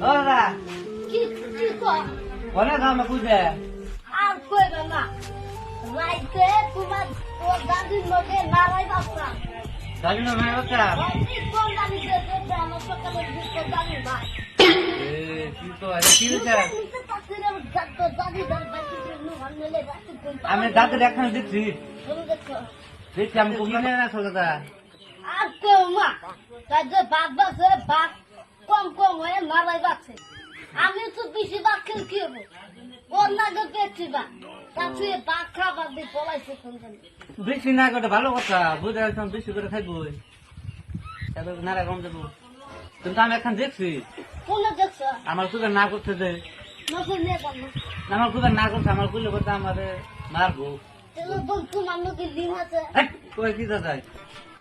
ওরা কি কর কোনে কাম বুঝে আর কইবে না রাইতে তোমার তোর দাদির লগে নারাই বাপরা জানি না ভাই ওটা অনেক কোন দাদি দিতে আমার সকালে দিতে দাদি ভাই এ কি তো আরে কি হইছে আমি দাঁতে দেখান দিচ্ছি দেখছি আমি কমিয়ে না সোজা আর কেউ মা তাই যে বাদ বাজে ভাত কম কম হয়ে নারাই বাচ্ছে আমি তো বেশি ভাত খেলে কি হবো ওর নাগে পেয়েছি বা তাছু ভাত খাবার দিয়ে পলাইছে কোন বেশি না করে ভালো কথা বুঝে রাখতাম বেশি করে খাইবো নারা কম দেবো কিন্তু আমি এখন দেখছি কোনে দেখছ আমার কুকুর না করছে যে নতুন নিয়ে পারলো আমার কুকুর না করছে আমার কুলে করতে আমারে মারবো তোমার নদীর লিঙ্ক আছে কই কি দাদা